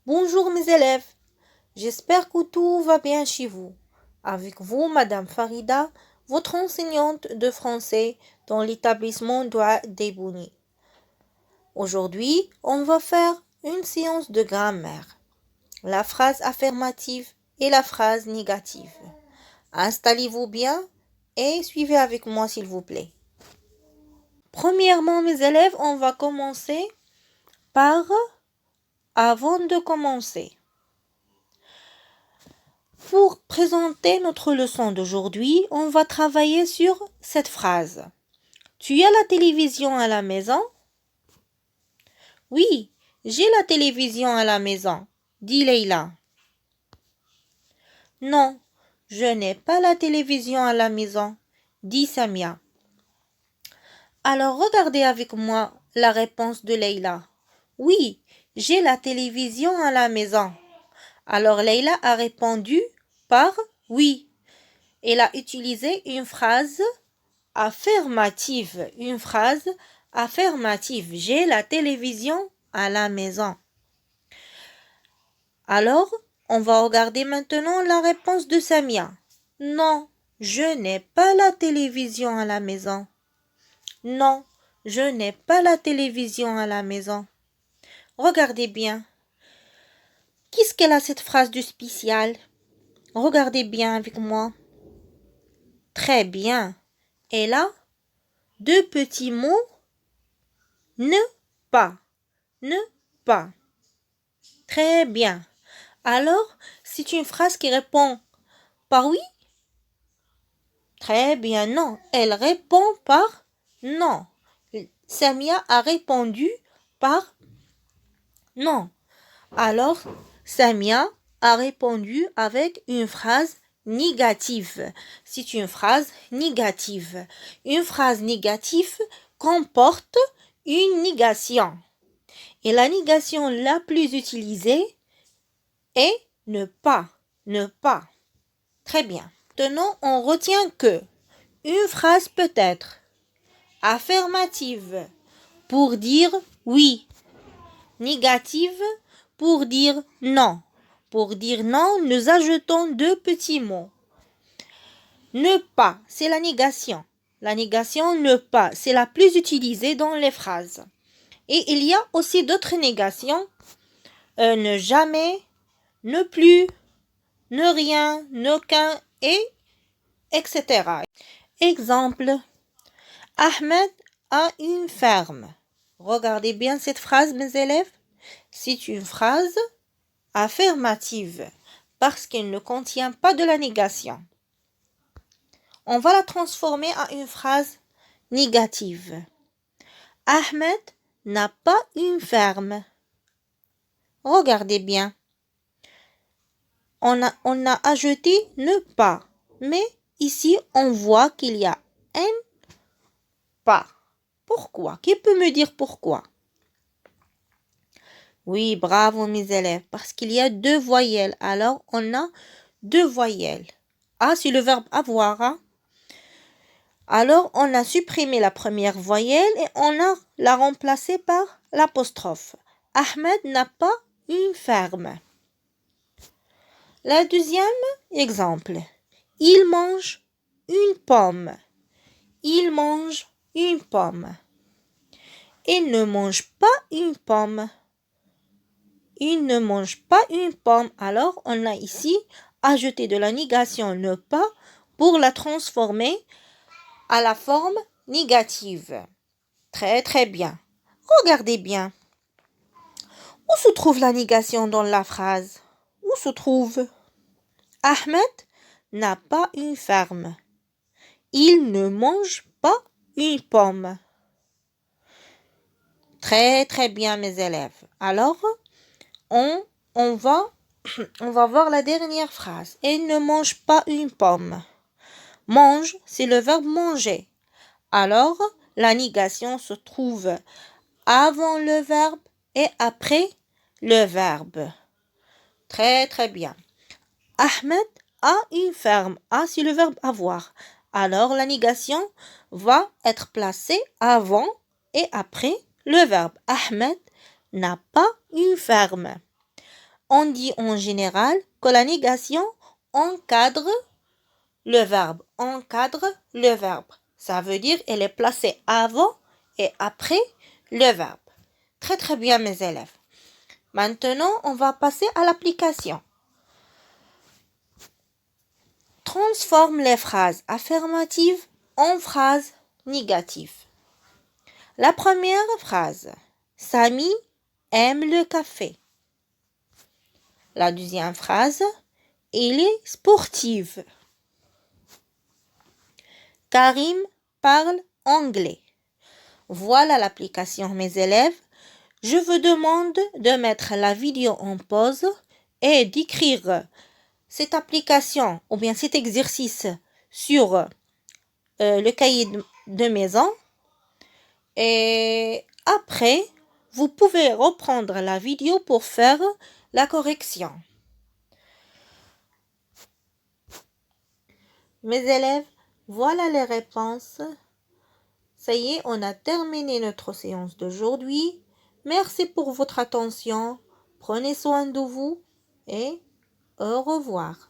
Bonjour mes élèves, j'espère que tout va bien chez vous. Avec vous, Madame Farida, votre enseignante de français dans l'établissement Doua Debouni. Aujourd'hui, on va faire une séance de grammaire, la phrase affirmative et la phrase négative. Installez-vous bien et suivez avec moi s'il vous plaît. Premièrement, mes élèves, on va commencer par avant de commencer. Pour présenter notre leçon d'aujourd'hui, on va travailler sur cette phrase. Tu as la télévision à la maison? Oui, j'ai la télévision à la maison, dit Leïla. Non, je n'ai pas la télévision à la maison, dit Samia. Alors regardez avec moi la réponse de Leïla. Oui, j'ai la télévision à la maison. Alors Leïla a répondu par oui. Elle a utilisé une phrase affirmative. Une phrase affirmative. J'ai la télévision à la maison. Alors, on va regarder maintenant la réponse de Samia. Non, je n'ai pas la télévision à la maison. Non, je n'ai pas la télévision à la maison. Regardez bien. Qu'est-ce qu'elle a cette phrase de spécial? Regardez bien avec moi. Très bien. Elle a deux petits mots. Ne pas. Ne pas. Très bien. Alors, c'est une phrase qui répond par oui? Très bien, non. Elle répond par non. Samia a répondu par non. Alors, Samia a répondu avec une phrase négative. C'est une phrase négative. Une phrase négative comporte une négation. Et la négation la plus utilisée est ne pas. Ne pas. Très bien. Maintenant, on retient que une phrase peut être affirmative pour dire oui, négative pour dire non. Pour dire non, nous ajoutons deux petits mots. Ne pas, c'est la négation. La négation ne pas, c'est la plus utilisée dans les phrases. Et il y a aussi d'autres négations. Ne jamais, ne plus, ne rien, n'aucun et etc. Exemple. Ahmed a une ferme. Regardez bien cette phrase, mes élèves. C'est une phrase affirmative parce qu'elle ne contient pas de la négation. On va la transformer en une phrase négative. Ahmed n'a pas une ferme. Regardez bien. On a ajouté ne pas, mais ici on voit qu'il y a un pas. Pourquoi? Qui peut me dire pourquoi? Oui, bravo mes élèves, parce qu'il y a deux voyelles. Alors, on a deux voyelles. A, c'est le verbe avoir. Hein? Alors, on a supprimé la première voyelle et on a la remplacée par l'apostrophe. Ahmed n'a pas une ferme. Le deuxième exemple. Il mange une pomme. Il mange une pomme. Il ne mange pas une pomme. Il ne mange pas une pomme. Alors, on a ici ajouté de la négation ne pas pour la transformer à la forme négative. Très, très bien. Regardez bien. Où se trouve la négation dans la phrase? Où se trouve? Ahmed n'a pas une ferme. Il ne mange pas une pomme. Très, très bien, mes élèves. Alors, on va voir la dernière phrase. Elle ne mange pas une pomme. Mange, c'est le verbe manger. Alors, la négation se trouve avant le verbe et après le verbe. Très, très bien. Ahmed a une ferme. A, c'est le verbe avoir. Alors, la négation va être placée avant et après le verbe. Ahmed n'a pas une ferme. on dit en général que la négation encadre le verbe. Encadre le verbe. Ça veut dire elle est placée avant et après le verbe. Très très bien mes élèves. Maintenant, on va passer à l'application. Transforme les phrases affirmatives en phrases négatives. La première phrase. Samy aime le café. La deuxième phrase. Il est sportive. Karim parle anglais. Voilà l'application mes élèves. Je vous demande de mettre la vidéo en pause et d'écrire cette application ou bien cet exercice sur le cahier de maison. Et après, vous pouvez reprendre la vidéo pour faire la correction. Mes élèves, voilà les réponses. Ça y est, on a terminé notre séance d'aujourd'hui. Merci pour votre attention. Prenez soin de vous et au revoir.